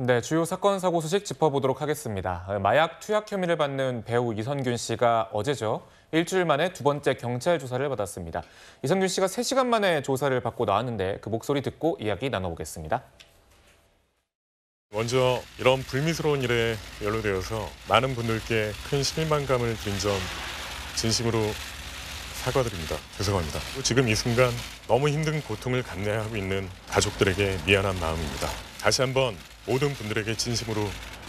네, 주요 사건 사고 소식 짚어보도록 하겠습니다. 마약 투약 혐의를 받는 배우 이선균 씨가 어제죠. 일주일 만에 두 번째 경찰 조사를 받았습니다. 이선균 씨가 3시간 만에 조사를 받고 나왔는데 그 목소리 듣고 이야기 나눠보겠습니다. 먼저 이런 불미스러운 일에 연루되어서 많은 분들께 큰 실망감을 드린 점 진심으로 사과드립니다. 죄송합니다. 지금 이 순간 너무 힘든 고통을 감내하고 있는 가족들에게 미안한 마음입니다. 다시 한번 모든 분들에게 진심으로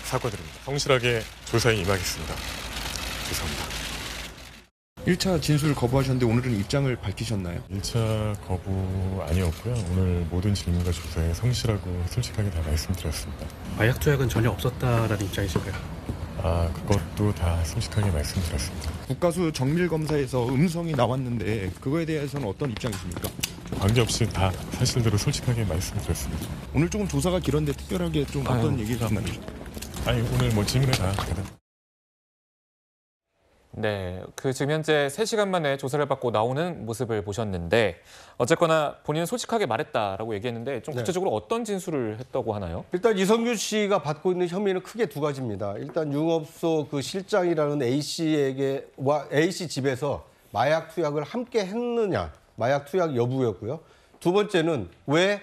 사과드립니다. 성실하게 조사에 임하겠습니다. 죄송합니다. 1차 진술 거부하셨는데 오늘은 입장을 밝히셨나요? 1차 거부 아니었고요. 오늘 모든 질문과 조사에 성실하고 솔직하게 다 말씀드렸습니다. 마약 투약은 전혀 없었다라는 입장이실까요? 그것도 다 솔직하게 말씀드렸습니다. 국가수 정밀검사에서 음성이 나왔는데 그거에 대해서는 어떤 입장이십니까? 관계없이 다 사실대로 솔직하게 말씀드렸습니다. 오늘 조금 조사가 길었는데 특별하게 좀 어떤 얘기가 나누셨나요? 오늘 질문에 다 대답. 네, 지금 현재 3시간 만에 조사를 받고 나오는 모습을 보셨는데 어쨌거나 본인은 솔직하게 말했다라고 얘기했는데 좀 구체적으로 어떤 진술을 했다고 하나요? 일단 이선균 씨가 받고 있는 혐의는 크게 두 가지입니다. 일단 유흥업소 그 실장이라는 A 씨 집에서 마약 투약을 함께 했느냐, 마약 투약 여부였고요. 두 번째는 왜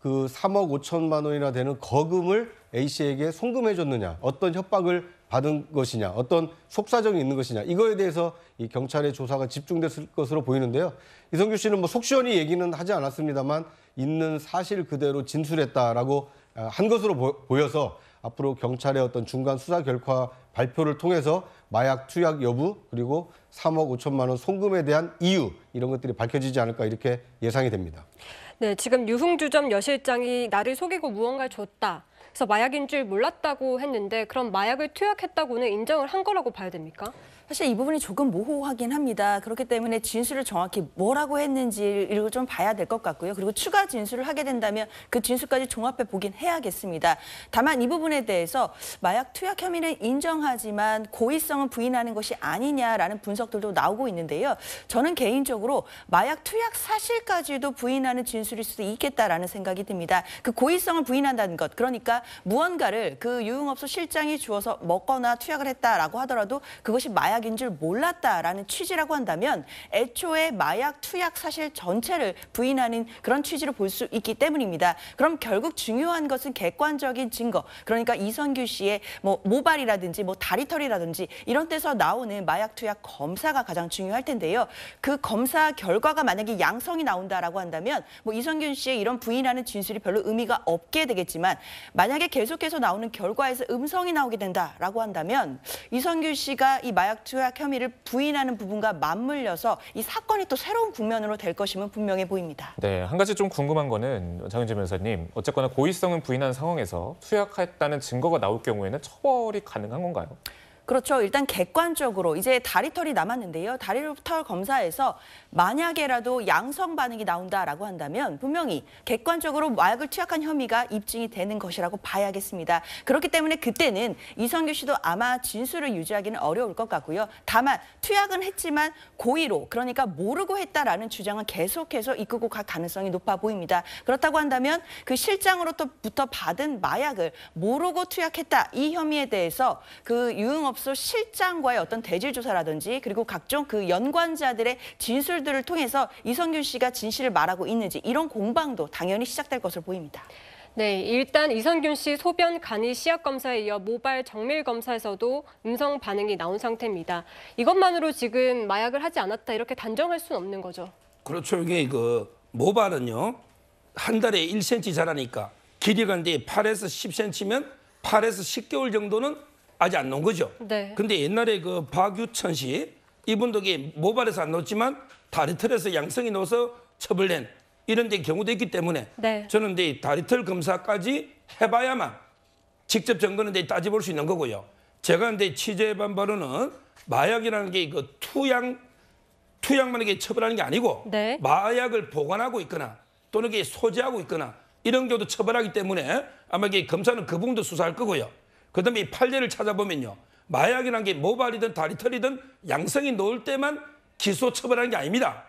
그 3억 5천만 원이나 되는 거금을 A 씨에게 송금해 줬느냐, 어떤 협박을 받은 것이냐, 어떤 속사정이 있는 것이냐, 이거에 대해서 이 경찰의 조사가 집중됐을 것으로 보이는데요. 이선균 씨는 뭐 속 시원히 얘기는 하지 않았습니다만 있는 사실 그대로 진술했다라고 한 것으로 보여서 앞으로 경찰의 어떤 중간 수사 결과 발표를 통해서 마약 투약 여부 그리고 3억 5천만 원 송금에 대한 이유 이런 것들이 밝혀지지 않을까 이렇게 예상이 됩니다. 네, 지금 유흥주점 여실장이 나를 속이고 무언가를 줬다. 그래서 마약인 줄 몰랐다고 했는데 그럼 마약을 투약했다고는 인정을 한 거라고 봐야 됩니까? 사실 이 부분이 조금 모호하긴 합니다. 그렇기 때문에 진술을 정확히 뭐라고 했는지를 좀 봐야 될 것 같고요. 그리고 추가 진술을 하게 된다면 그 진술까지 종합해 보긴 해야겠습니다. 다만 이 부분에 대해서 마약 투약 혐의는 인정하지만 고의성은 부인하는 것이 아니냐라는 분석들도 나오고 있는데요. 저는 개인적으로 마약 투약 사실까지도 부인하는 진술일 수도 있겠다라는 생각이 듭니다. 그 고의성을 부인한다는 것, 그러니까 무언가를 그 유흥업소 실장이 주어서 먹거나 투약을 했다라고 하더라도 그것이 마약인 줄 몰랐다라는 취지라고 한다면 애초에 마약 투약 사실 전체를 부인하는 그런 취지로 볼 수 있기 때문입니다. 그럼 결국 중요한 것은 객관적인 증거, 그러니까 이선균 씨의 모발이라든지 다리털이라든지 이런 데서 나오는 마약 투약 검사가 가장 중요할 텐데요. 그 검사 결과가 만약에 양성이 나온다라고 한다면 이선균 씨의 이런 부인하는 진술이 별로 의미가 없게 되겠지만 만약에 계속해서 나오는 결과에서 음성이 나오게 된다라고 한다면 이선균 씨가 이 마약 투약 혐의를 부인하는 부분과 맞물려서 이 사건이 또 새로운 국면으로 될 것임은 분명해 보입니다. 네, 한 가지 좀 궁금한 거는 장윤재 변호사님, 어쨌거나 고의성은 부인한 상황에서 투약했다는 증거가 나올 경우에는 처벌이 가능한 건가요? 그렇죠. 일단 객관적으로 이제 다리털이 남았는데요. 다리털 검사에서 만약에라도 양성 반응이 나온다라고 한다면 분명히 객관적으로 마약을 투약한 혐의가 입증이 되는 것이라고 봐야겠습니다. 그렇기 때문에 그때는 이선균 씨도 아마 진술을 유지하기는 어려울 것 같고요. 다만 투약은 했지만 고의로, 그러니까 모르고 했다라는 주장은 계속해서 이끌고 갈 가능성이 높아 보입니다. 그렇다고 한다면 그 실장으로부터 받은 마약을 모르고 투약했다, 이 혐의에 대해서 그 유흥업소 실장과의 어떤 대질 조사라든지 그리고 각종 그 연관자들의 진술들을 통해서 이선균 씨가 진실을 말하고 있는지 이런 공방도 당연히 시작될 것으로 보입니다. 네, 일단 이선균 씨 소변 간이 시약 검사에 이어 모발 정밀 검사에서도 음성 반응이 나온 상태입니다. 이것만으로 지금 마약을 하지 않았다 이렇게 단정할 수는 없는 거죠. 그렇죠. 이게 모발은요 한 달에 1cm 자라니까 길이가 이제 8에서 10cm면 8에서 10개월 정도는 아직 안 나온 거죠. 네. 근데 옛날에 그 박유천 씨 이분도 모발에서 안 나왔지만 다리털에서 양성이 나와서 처벌된 이런 경우도 있기 때문에 네. 저는 다리털 검사까지 해봐야만 직접 증거는 따져볼 수 있는 거고요. 제가 취재해본 바로는 마약이라는 게 투약만 처벌하는 게 아니고 네. 마약을 보관하고 있거나 또는 소지하고 있거나 이런 경우도 처벌하기 때문에 아마 검사는 그 부분도 수사할 거고요. 그다음에 이 판례를 찾아보면요. 마약이라는 게 모발이든 다리털이든 양성이 나올 때만 기소 처벌하는 게 아닙니다.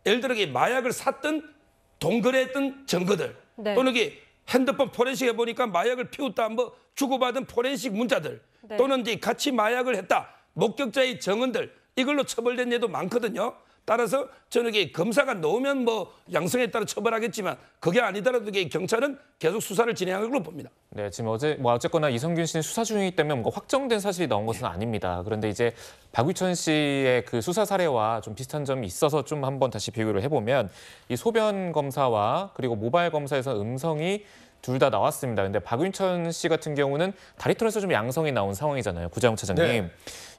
예를 들어 마약을 샀던 동거래했던 증거들 네. 또는 핸드폰 포렌식 해보니까 마약을 피웠다 뭐 주고받은 포렌식 문자들 네. 또는 이제 같이 마약을 했다 목격자의 증언들 이걸로 처벌된 예도 많거든요. 따라서 저는 이게 검사가 넣으면 뭐 양성에 따라 처벌하겠지만 그게 아니더라도 이게 경찰은 계속 수사를 진행할 걸로 봅니다. 네, 지금 어쨌거나 이성균 씨는 수사 중이기 때문에 뭔가 확정된 사실이 나온 것은 아닙니다. 그런데 이제 박유천 씨의 그 수사 사례와 좀 비슷한 점이 있어서 좀 한번 다시 비교를 해보면 이 소변 검사와 그리고 모바일 검사에서 음성이 둘 다 나왔습니다. 근데 박윤천 씨 같은 경우는 다리털에서 좀 양성이 나온 상황이잖아요. 구자영 차장님. 네.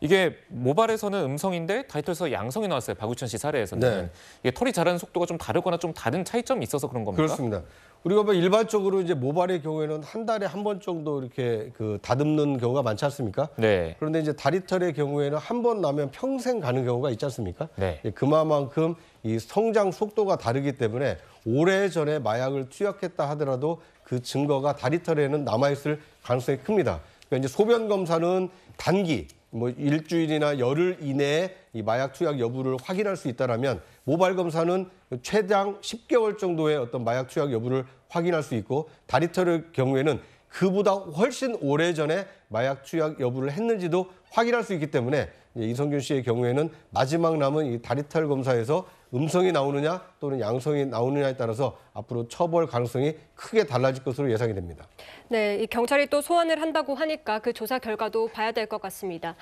이게 모발에서는 음성인데 다리털에서 양성이 나왔어요. 박윤천 씨 사례에서는. 네. 이게 털이 자라는 속도가 좀 다르거나 좀 다른 차이점이 있어서 그런 겁니까? 그렇습니다. 우리가 뭐 일반적으로 이제 모발의 경우에는 한 달에 한 번 정도 이렇게 그 다듬는 경우가 많지 않습니까? 네. 그런데 이제 다리털의 경우에는 한 번 나면 평생 가는 경우가 있지 않습니까? 네. 예, 그만큼 이 성장 속도가 다르기 때문에 오래전에 마약을 투약했다 하더라도 그 증거가 다리털에는 남아있을 가능성이 큽니다. 그러니까 이제 소변 검사는 단기, 뭐 일주일이나 열흘 이내에 이 마약 투약 여부를 확인할 수 있다라면 모발 검사는 최장 10개월 정도의 어떤 마약 투약 여부를 확인할 수 있고 다리털의 경우에는 그보다 훨씬 오래전에 마약 투약 여부를 했는지도 확인할 수 있기 때문에 이성균 씨의 경우에는 마지막 남은 이 다리털 검사에서 음성이 나오느냐 또는 양성이 나오느냐에 따라서 앞으로 처벌 가능성이 크게 달라질 것으로 예상이 됩니다. 네, 이 경찰이 또 소환을 한다고 하니까 그 조사 결과도 봐야 될 것 같습니다.